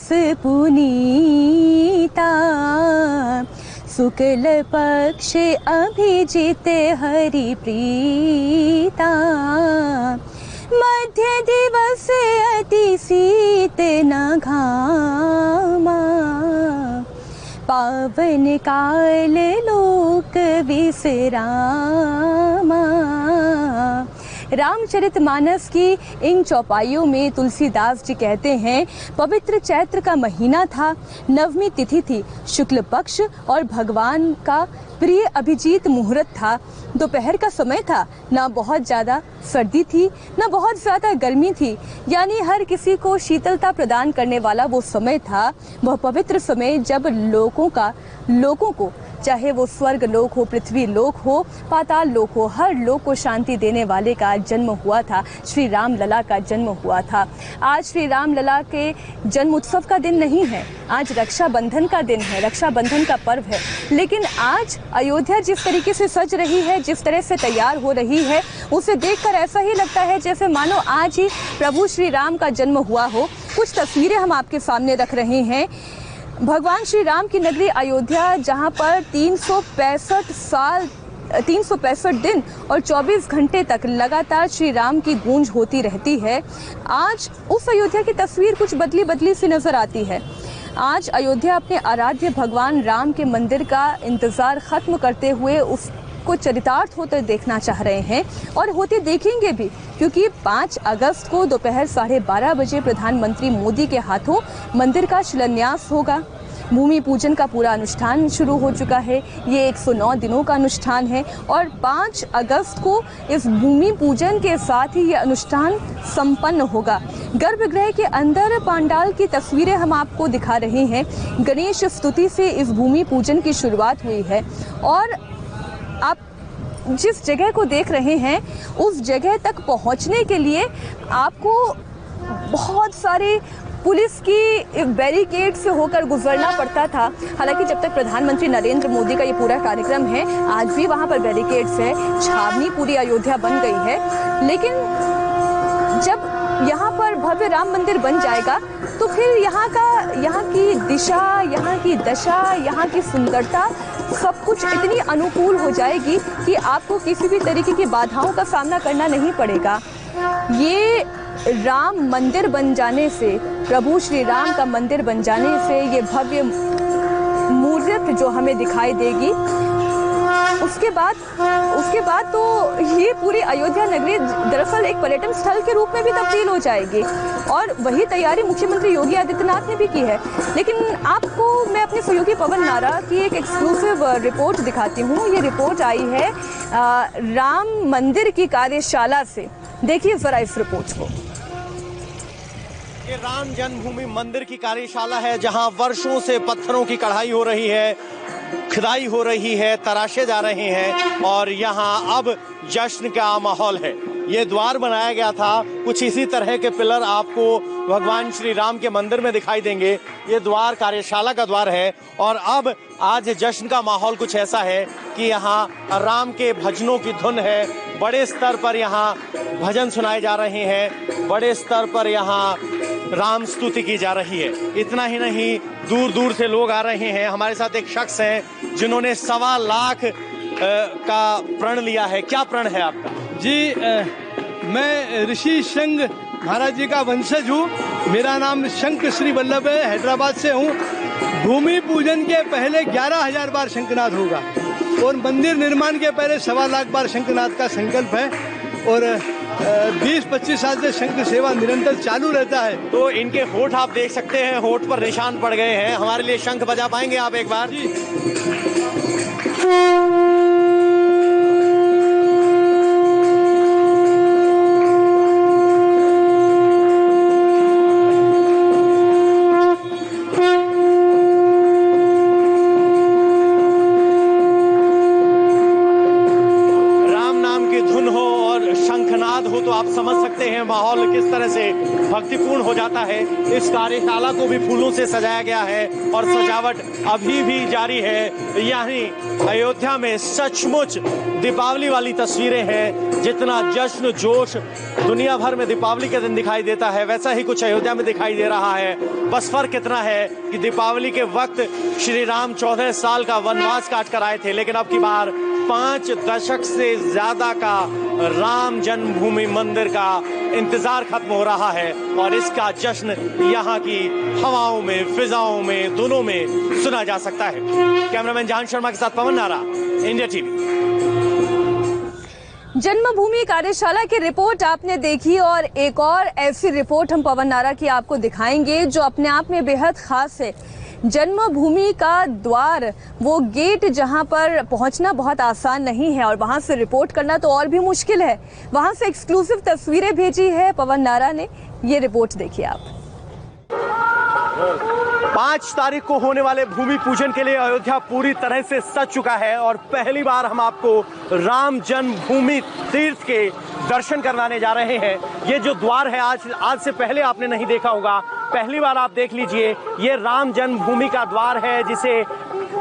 मास पुनीता, शुक्ल पक्ष अभिजित हरि प्रीता, मध्य दिवस अति शीत न घामा, पावन काल लोक विश्रामा। रामचरितमानस की इन चौपाइयों में तुलसीदास जी कहते हैं, पवित्र चैत्र का महीना था, नवमी तिथि थी, शुक्ल पक्ष और भगवान का प्रिय अभिजीत मुहूर्त था। दोपहर का समय था, ना बहुत ज़्यादा सर्दी थी ना बहुत ज़्यादा गर्मी थी, यानी हर किसी को शीतलता प्रदान करने वाला वो समय था। वह पवित्र समय जब लोगों को चाहे वो स्वर्ग लोक हो, पृथ्वी लोक हो, पाताल लोक हो, हर लोक को शांति देने वाले का जन्म हुआ था, श्री राम लला का जन्म हुआ था। आज श्री राम लला के जन्म उत्सव का दिन नहीं है, आज रक्षाबंधन का दिन है, रक्षाबंधन का पर्व है। लेकिन आज अयोध्या जिस तरीके से सज रही है, जिस तरह से तैयार हो रही है, उसे देखकर ऐसा ही लगता है जैसे मानो आज ही प्रभु श्री राम का जन्म हुआ हो। कुछ तस्वीरें हम आपके सामने रख रहे हैं। भगवान श्री राम की नगरी अयोध्या, जहां पर 365 दिन और 24 घंटे तक लगातार श्री राम की गूंज होती रहती है। आज उस अयोध्या की तस्वीर कुछ बदली बदली सी नजर आती है। आज अयोध्या अपने आराध्य भगवान राम के मंदिर का इंतजार खत्म करते हुए उसको चरितार्थ होते देखना चाह रहे हैं और होते देखेंगे भी, क्योंकि 5 अगस्त को दोपहर 12:30 बजे प्रधानमंत्री मोदी के हाथों मंदिर का शिलान्यास होगा। भूमि पूजन का पूरा अनुष्ठान शुरू हो चुका है। ये 109 दिनों का अनुष्ठान है और 5 अगस्त को इस भूमि पूजन के साथ ही ये अनुष्ठान संपन्न होगा। गर्भगृह के अंदर पांडाल की तस्वीरें हम आपको दिखा रहे हैं। गणेश स्तुति से इस भूमि पूजन की शुरुआत हुई है और आप जिस जगह को देख रहे हैं उस जगह तक पहुंचने के लिए आपको बहुत सारे पुलिस की बैरिकेड से होकर गुजरना पड़ता था। हालांकि जब तक प्रधानमंत्री नरेंद्र मोदी का ये पूरा कार्यक्रम है, आज भी वहाँ पर बैरिकेड्स है, छावनी पूरी अयोध्या बन गई है। लेकिन जब यहाँ पर भव्य राम मंदिर बन जाएगा तो फिर यहाँ की दिशा, यहाँ की दशा, यहाँ की सुंदरता सब कुछ इतनी अनुकूल हो जाएगी कि आपको किसी भी तरीके की बाधाओं का सामना करना नहीं पड़ेगा। ये राम मंदिर बन जाने से, प्रभु श्री राम का मंदिर बन जाने से ये भव्य मूर्त जो हमें दिखाई देगी, उसके बाद तो ये पूरी अयोध्या नगरी दरअसल एक पर्यटन स्थल के रूप में भी तब्दील हो जाएगी और वही तैयारी मुख्यमंत्री योगी आदित्यनाथ ने भी की है। लेकिन आपको मैं अपने सहयोगी पवन नारा की एक एक्सक्लूसिव रिपोर्ट दिखाती हूँ। ये रिपोर्ट आई है राम मंदिर की कार्यशाला से। देखिए जरा इस रिपोर्ट को। ये राम जन्मभूमि मंदिर की कार्यशाला है, जहां वर्षों से पत्थरों की कढ़ाई हो रही है, खुदाई हो रही है, तराशे जा रहे हैं और यहाँ अब जश्न का माहौल है। ये द्वार बनाया गया था, कुछ इसी तरह के पिलर आपको भगवान श्री राम के मंदिर में दिखाई देंगे। ये द्वार कार्यशाला का द्वार है और अब आज जश्न का माहौल कुछ ऐसा है कि यहाँ राम के भजनों की धुन है। बड़े स्तर पर यहाँ भजन सुनाए जा रहे हैं, बड़े स्तर पर यहाँ राम स्तुति की जा रही है। इतना ही नहीं, दूर दूर से लोग आ रहे हैं। हमारे साथ एक शख्स हैं जिन्होंने 1.25 लाख का प्रण लिया है। क्या प्रण है आपका? जी, मैं ऋषि शंख महाराज जी का वंशज हूँ। मेरा नाम शंख श्री वल्लभ है, हैदराबाद से हूँ। भूमि पूजन के पहले 11,000 बार शंखनाद होगा और मंदिर निर्माण के पहले 1.25 लाख बार शंखनाद का संकल्प है और 20-25 साल से शंख सेवा निरंतर चालू रहता है। तो इनके होठ आप देख सकते हैं, होठ पर निशान पड़ गए हैं। हमारे लिए शंख बजा पाएंगे आप एक बार? जी। समझ सकते हैं माहौल किस तरह से भक्तिपूर्ण हो जाता है। इस कार्यशाला को भी फूलों से सजाया गया है और सजावट अभी भी जारी है। यहीं अयोध्या में सचमुच दीपावली वाली तस्वीरें हैं। जितना जश्न जोश दुनिया भर में दीपावली के दिन दिखाई देता है, वैसा ही कुछ अयोध्या में दिखाई दे रहा है। बस फर्क इतना है कि दीपावली के वक्त श्री राम 14 साल का वनवास काट कर आए थे, लेकिन अब की बार 5 दशक से ज्यादा का राम जन्मभूमि मंदिर का इंतजार खत्म हो रहा है और इसका जश्न यहाँ की हवाओं में, फिजाओं में, दोनों में सुना जा सकता है। कैमरामैन जहान शर्मा के साथ पवन नारा, इंडिया टीवी। जन्मभूमि कार्यशाला की रिपोर्ट आपने देखी और एक और ऐसी रिपोर्ट हम पवन नारा की आपको दिखाएंगे जो अपने आप में बेहद खास है। जन्मभूमि का द्वार, वो गेट जहां पर पहुंचना बहुत आसान नहीं है और वहां से रिपोर्ट करना तो और भी मुश्किल है। वहां से एक्सक्लूसिव तस्वीरें भेजी है पवन नारा ने, ये रिपोर्ट देखिए आप। 5 तारीख को होने वाले भूमि पूजन के लिए अयोध्या पूरी तरह से सज चुका है और पहली बार हम आपको राम जन्मभूमि तीर्थ के दर्शन करवाने जा रहे हैं। ये जो द्वार है आज से पहले आपने नहीं देखा होगा, पहली बार आप देख लीजिए। ये राम जन्मभूमि का द्वार है जिसे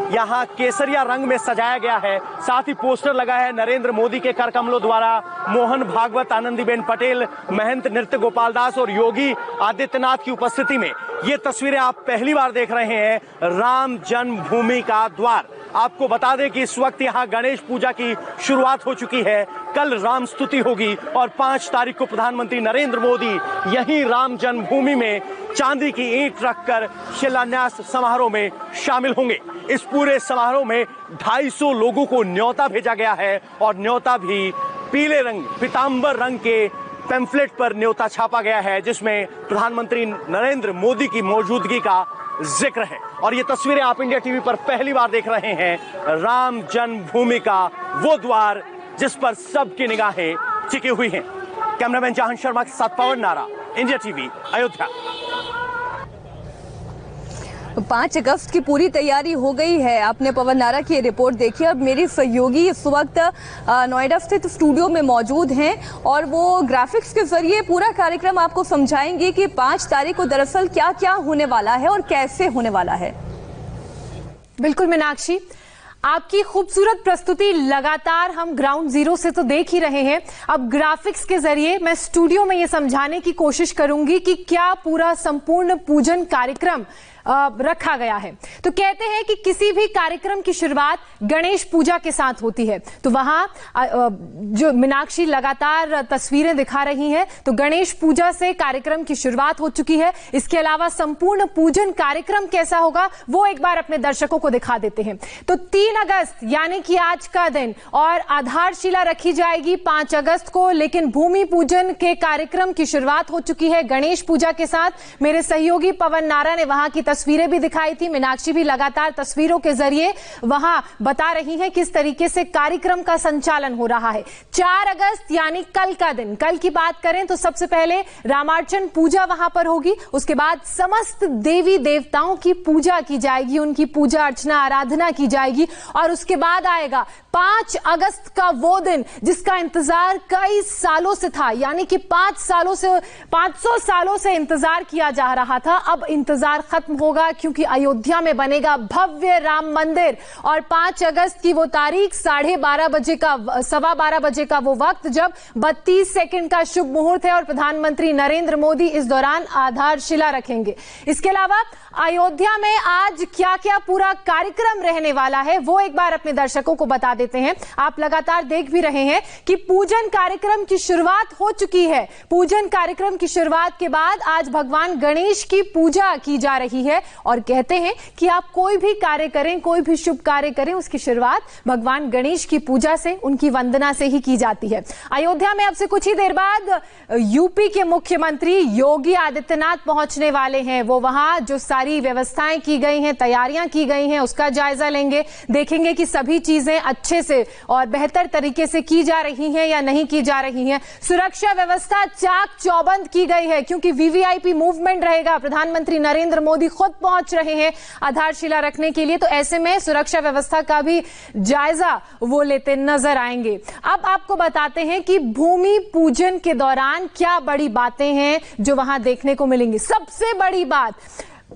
यहाँ केसरिया रंग में सजाया गया है। साथ ही पोस्टर लगा है नरेंद्र मोदी के कर कमलों द्वारा, मोहन भागवत, आनंदीबेन पटेल, महंत नृत्य गोपाल दास और योगी आदित्यनाथ की उपस्थिति में ये तस्वीरें आप पहली बार देख रहे हैं। राम जन्मभूमि का द्वार। आपको बता दें कि इस वक्त यहाँ गणेश पूजा की शुरुआत हो चुकी है। कल राम स्तुति होगी और 5 तारीख को प्रधानमंत्री नरेंद्र मोदी यहीं राम जन्मभूमि में चांदी की ईंट रखकर शिलान्यास समारोह में शामिल होंगे। इस पूरे समारोह में 250 लोगों को न्योता भेजा गया है और न्योता भी पीले रंग, पीतांबर रंग के पैम्फलेट पर न्योता छापा गया है जिसमें प्रधानमंत्री नरेंद्र मोदी की मौजूदगी का जिक्र है। और ये तस्वीरें आप इंडिया टीवी पर पहली बार देख रहे हैं। राम जन्मभूमि का वो द्वार जिस पर सबकी निगाहें टिकी हुई हैं। कैमरामैन जहान शर्मा के साथ पवन नारा, इंडिया टीवी, अयोध्या। 5 अगस्त की पूरी तैयारी हो गई है। आपने पवन नारा की रिपोर्ट देखी। अब मेरी सहयोगी इस वक्त नोएडा स्थित स्टूडियो में मौजूद हैं और वो ग्राफिक्स के जरिए पूरा कार्यक्रम आपको समझाएंगे कि 5 तारीख को दरअसल क्या क्या होने वाला है और कैसे होने वाला है। बिल्कुल मीनाक्षी, आपकी खूबसूरत प्रस्तुति लगातार हम ग्राउंड जीरो से तो देख ही रहे हैं। अब ग्राफिक्स के जरिए मैं स्टूडियो में ये समझाने की कोशिश करूंगी कि क्या पूरा संपूर्ण पूजन कार्यक्रम रखा गया है। तो कहते हैं कि किसी भी कार्यक्रम की शुरुआत गणेश पूजा के साथ होती है। तो वहां जो मीनाक्षी लगातार तस्वीरें दिखा रही हैं, तो गणेश पूजा से कार्यक्रम की शुरुआत हो चुकी है। इसके अलावा संपूर्ण पूजन कार्यक्रम कैसा होगा वो एक बार अपने दर्शकों को दिखा देते हैं। तो 3 अगस्त यानी कि आज का दिन और आधारशिला रखी जाएगी 5 अगस्त को, लेकिन भूमि पूजन के कार्यक्रम की शुरुआत हो चुकी है गणेश पूजा के साथ। मेरे सहयोगी पवन नारा ने वहां की तस्वीरें भी दिखाई थी। मीनाक्षी भी लगातार तस्वीरों के जरिए वहां बता रही हैं किस तरीके से कार्यक्रम का संचालन हो रहा है। 4 अगस्त यानी कल का दिन, कल की बात करें तो सबसे पहले रामार्चन पूजा वहां पर होगी। उसके बाद समस्त देवी देवताओं की पूजा की जाएगी, उनकी पूजा अर्चना आराधना की जाएगी और उसके बाद आएगा 5 अगस्त का वो दिन जिसका इंतजार कई सालों से था, यानी कि 500 सालों से इंतजार किया जा रहा था। अब इंतजार खत्म होगा क्योंकि अयोध्या में बनेगा भव्य राम मंदिर और 5 अगस्त की वो तारीख 12:30 बजे का, 12:15 बजे का वो वक्त जब 32 सेकंड का शुभ मुहूर्त है और प्रधानमंत्री नरेंद्र मोदी इस दौरान आधारशिला रखेंगे। इसके अलावा अयोध्या में आज क्या क्या पूरा कार्यक्रम रहने वाला है वो एक बार अपने दर्शकों को बता देते हैं। आप लगातार देख भी रहे हैं कि पूजन कार्यक्रम की शुरुआत हो चुकी है। पूजन कार्यक्रम की शुरुआत के बाद आज भगवान गणेश की पूजा की जा रही है और कहते हैं कि आप कोई भी कार्य करें, कोई भी शुभ कार्य करें, उसकी शुरुआत भगवान गणेश की पूजा से, उनकी वंदना से ही की जाती है। अयोध्या में अब से कुछ ही देर बाद यूपी के मुख्यमंत्री योगी आदित्यनाथ पहुंचने वाले हैं। वो वहां जो सारी व्यवस्थाएं की गई हैं, तैयारियां की गई हैं, उसका जायजा लेंगे, देखेंगे कि सभी चीजें अच्छे से और बेहतर तरीके से की जा रही हैं या नहीं की जा रही हैं। सुरक्षा व्यवस्था चाक चौबंद की गई है क्योंकि वीवीआईपी मूवमेंट रहेगा। प्रधानमंत्री नरेंद्र मोदी खुद पहुंच रहे हैं आधारशिला रखने के लिए, तो ऐसे में सुरक्षा व्यवस्था का भी जायजा वो लेते नजर आएंगे। अब आपको बताते हैं कि भूमि पूजन के दौरान क्या बड़ी बातें हैं जो वहां देखने को मिलेंगी। सबसे बड़ी बात,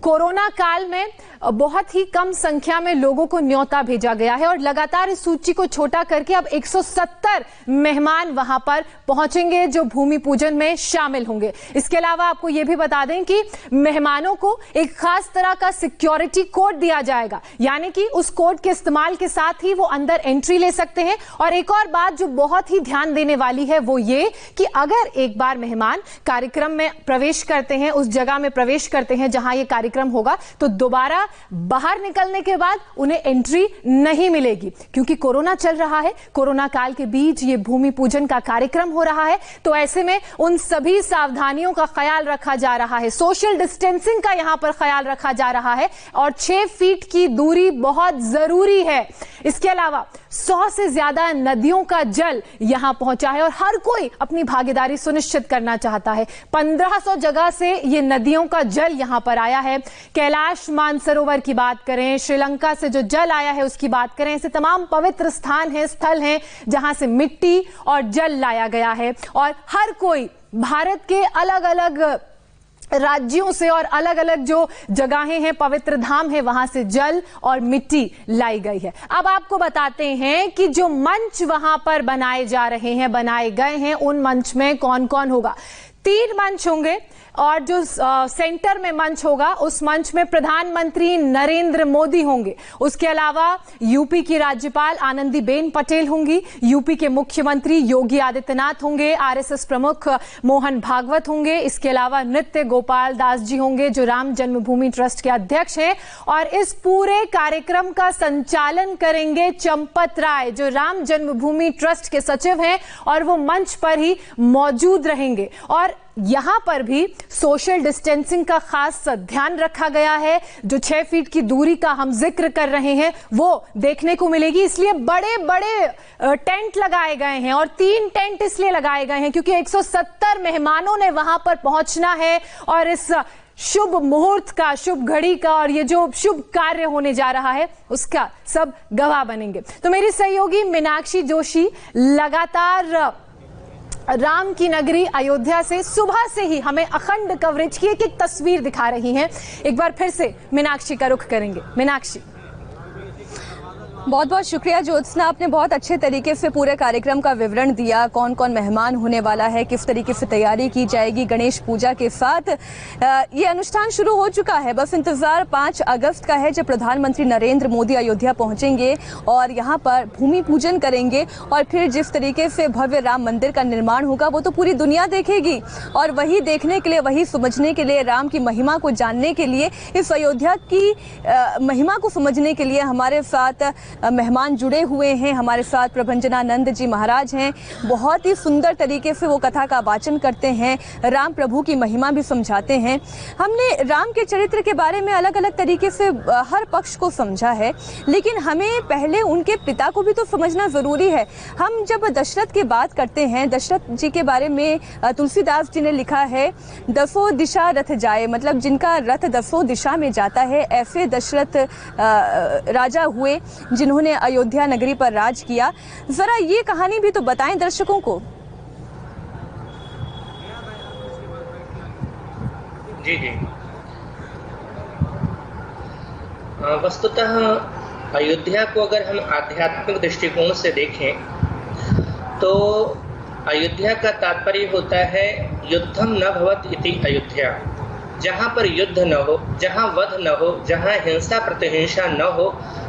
कोरोना काल में बहुत ही कम संख्या में लोगों को न्योता भेजा गया है और लगातार इस सूची को छोटा करके अब 170 मेहमान वहां पर पहुंचेंगे जो भूमि पूजन में शामिल होंगे। इसके अलावा आपको यह भी बता दें कि मेहमानों को एक खास तरह का सिक्योरिटी कोड दिया जाएगा, यानी कि उस कोड के इस्तेमाल के साथ ही वो अंदर एंट्री ले सकते हैं। और एक और बात जो बहुत ही ध्यान देने वाली है वो ये कि अगर एक बार मेहमान कार्यक्रम में प्रवेश करते हैं, उस जगह में प्रवेश करते हैं जहां यह कार्यक्रम होगा, तो दोबारा बाहर निकलने के बाद उन्हें एंट्री नहीं मिलेगी क्योंकि कोरोना चल रहा है। कोरोना काल के बीच ये भूमि पूजन का कार्यक्रम हो रहा है, तो ऐसे में उन सभी सावधानियों का ख्याल रखा जा रहा है। सोशल डिस्टेंसिंग का यहां पर ख्याल रखा जा रहा है और 6 फीट की दूरी बहुत जरूरी है। इसके अलावा 100 से ज्यादा नदियों का जल यहां पहुंचा है और हर कोई अपनी भागीदारी सुनिश्चित करना चाहता है। 1500 जगह से ये नदियों का जल यहां पर आया है। कैलाश मानसरोवर की बात करें, श्रीलंका से जो जल आया है उसकी बात करें, ऐसे तमाम पवित्र स्थान हैं, स्थल हैं जहां से मिट्टी और जल लाया गया है और हर कोई भारत के अलग अलग राज्यों से और अलग अलग जो जगहें हैं, पवित्र धाम है, वहां से जल और मिट्टी लाई गई है। अब आपको बताते हैं कि जो मंच वहां पर बनाए जा रहे हैं, बनाए गए हैं, उन मंच में कौन कौन होगा। 3 मंच होंगे और जो सेंटर में मंच होगा उस मंच में प्रधानमंत्री नरेंद्र मोदी होंगे। उसके अलावा यूपी की राज्यपाल आनंदीबेन पटेल होंगी, यूपी के मुख्यमंत्री योगी आदित्यनाथ होंगे, आरएसएस प्रमुख मोहन भागवत होंगे। इसके अलावा नृत्य गोपाल दास जी होंगे जो राम जन्मभूमि ट्रस्ट के अध्यक्ष हैं और इस पूरे कार्यक्रम का संचालन करेंगे चंपत राय जो राम जन्मभूमि ट्रस्ट के सचिव हैं और वो मंच पर ही मौजूद रहेंगे। और यहां पर भी सोशल डिस्टेंसिंग का खास ध्यान रखा गया है। जो 6 फीट की दूरी का हम जिक्र कर रहे हैं वो देखने को मिलेगी, इसलिए बड़े बड़े टेंट लगाए गए हैं और 3 टेंट इसलिए लगाए गए हैं क्योंकि 170 मेहमानों ने वहां पर पहुंचना है और इस शुभ मुहूर्त का, शुभ घड़ी का और ये जो शुभ कार्य होने जा रहा है उसका सब गवाह बनेंगे। तो मेरी सहयोगी मीनाक्षी जोशी लगातार राम की नगरी अयोध्या से सुबह से ही हमें अखंड कवरेज की एक तस्वीर दिखा रही हैं। एक बार फिर से मीनाक्षी का रुख करेंगे। मीनाक्षी, बहुत बहुत शुक्रिया ज्योत्सना, आपने बहुत अच्छे तरीके से पूरे कार्यक्रम का विवरण दिया, कौन कौन मेहमान होने वाला है, किस तरीके से तैयारी की जाएगी। गणेश पूजा के साथ ये अनुष्ठान शुरू हो चुका है, बस इंतजार 5 अगस्त का है जब प्रधानमंत्री नरेंद्र मोदी अयोध्या पहुंचेंगे और यहाँ पर भूमि पूजन करेंगे और फिर जिस तरीके से भव्य राम मंदिर का निर्माण होगा वो तो पूरी दुनिया देखेगी और वही देखने के लिए, वही समझने के लिए, राम की महिमा को जानने के लिए, इस अयोध्या की महिमा को समझने के लिए हमारे साथ मेहमान जुड़े हुए हैं। हमारे साथ प्रभंजनानंद जी महाराज हैं, बहुत ही सुंदर तरीके से वो कथा का वाचन करते हैं, राम प्रभु की महिमा भी समझाते हैं। हमने राम के चरित्र के बारे में अलग अलग तरीके से हर पक्ष को समझा है, लेकिन हमें पहले उनके पिता को भी तो समझना जरूरी है। हम जब दशरथ की बात करते हैं, दशरथ जी के बारे में तुलसीदास जी ने लिखा है, 10 दिशा रथ जाए, मतलब जिनका रथ 10 दिशा में जाता है, ऐसे दशरथ राजा हुए जिन्होंने अयोध्या नगरी पर राज किया। जरा ये कहानी भी तो बताएं दर्शकों को। जी जी, वस्तुतः अयोध्या को अगर हम आध्यात्मिक दृष्टिकोण से देखें तो अयोध्या का तात्पर्य होता है युद्धम न भवत इति अयोध्या। जहाँ पर युद्ध न हो, जहाँ वध न हो, जहाँ हिंसा प्रतिहिंसा न हो,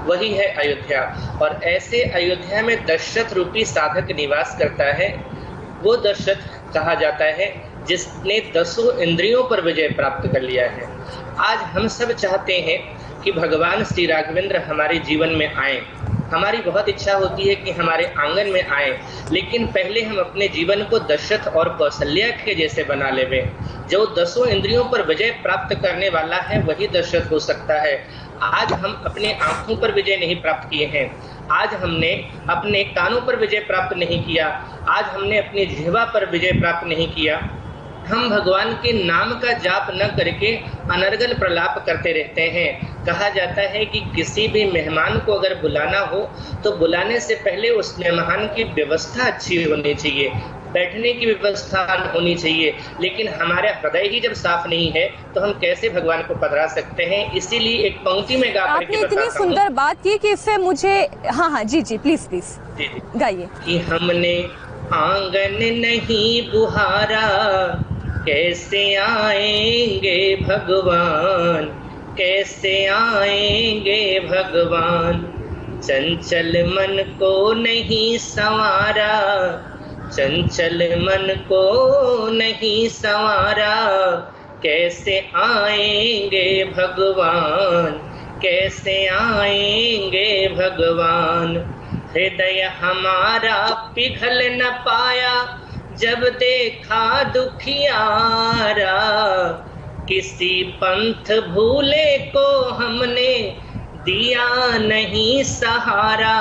वही है अयोध्या। और ऐसे अयोध्या में दशरथ रूपी साधक निवास करता है। वो दशरथ कहा जाता है जिसने 10 इंद्रियों पर विजय प्राप्त कर लिया है। आज हम सब चाहते हैं कि भगवान श्री राघवेंद्र हमारे जीवन में आए, हमारी बहुत इच्छा होती है कि हमारे आंगन में आए, लेकिन पहले हम अपने जीवन को दशरथ और कौशल्या के जैसे बना लेवे। जो 10 इंद्रियों पर विजय प्राप्त करने वाला है वही दशरथ हो सकता है। आज हम अपने आंखों पर विजय नहीं प्राप्त किए हैं, आज हमने अपने कानों पर विजय प्राप्त नहीं किया, आज हमने अपनी जिह्वा पर विजय प्राप्त नहीं किया। हम भगवान के नाम का जाप न करके अनर्गल प्रलाप करते रहते हैं। कहा जाता है कि किसी भी मेहमान को अगर बुलाना हो तो बुलाने से पहले उस मेहमान की व्यवस्था अच्छी होनी चाहिए, बैठने की व्यवस्था होनी चाहिए। लेकिन हमारा हृदय ही जब साफ नहीं है तो हम कैसे भगवान को पधरा सकते हैं। इसीलिए एक पंक्ति में गा करके आपने इतनी सुंदर बात की कि इससे मुझे हाँ जी प्लीज जी गाइए। कि हमने आंगन नहीं बुहारा, कैसे आएंगे भगवान, कैसे आएंगे भगवान। चंचल मन को नहीं संवारा, चंचल मन को नहीं संवारा, कैसे आएंगे भगवान, कैसे आएंगे भगवान। हृदय हमारा पिघल न पाया जब देखा दुखियारा, किसी पंथ भूले को हमने दिया नहीं सहारा।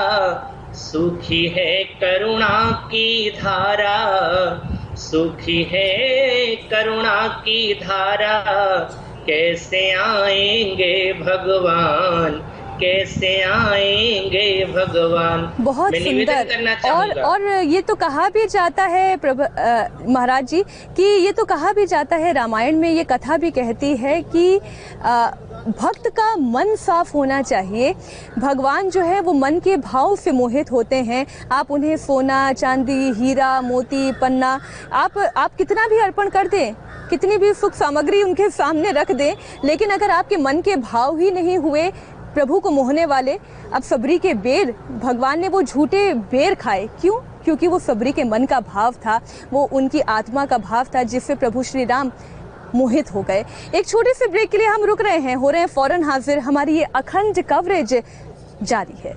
सूखी है करुणा की धारा, सूखी है करुणा की धारा, कैसे आएंगे भगवान, कैसे आएंगे भगवान। बहुत सुंदर। और ये तो कहा भी जाता है महाराज जी कि ये तो कहा भी जाता है, रामायण में ये कथा भी कहती है कि भक्त का मन साफ होना चाहिए। भगवान जो है वो मन के भाव से मोहित होते हैं। आप उन्हें सोना, चांदी, हीरा, मोती, पन्ना आप कितना भी अर्पण कर दें, कितनी भी सुख सामग्री उनके सामने रख दें, लेकिन अगर आपके मन के भाव ही नहीं हुए प्रभु को मोहने वाले, अब सबरी के बेर, भगवान ने वो झूठे बेर खाए। क्यों? क्योंकि वो सबरी के मन का भाव था, वो उनकी आत्मा का भाव था, जिससे प्रभु श्री राम मोहित हो गए। एक छोटे से ब्रेक के लिए हम रुक रहे हैं, हो रहे हैं फौरन हाजिर। हमारी ये अखंड कवरेज जारी है।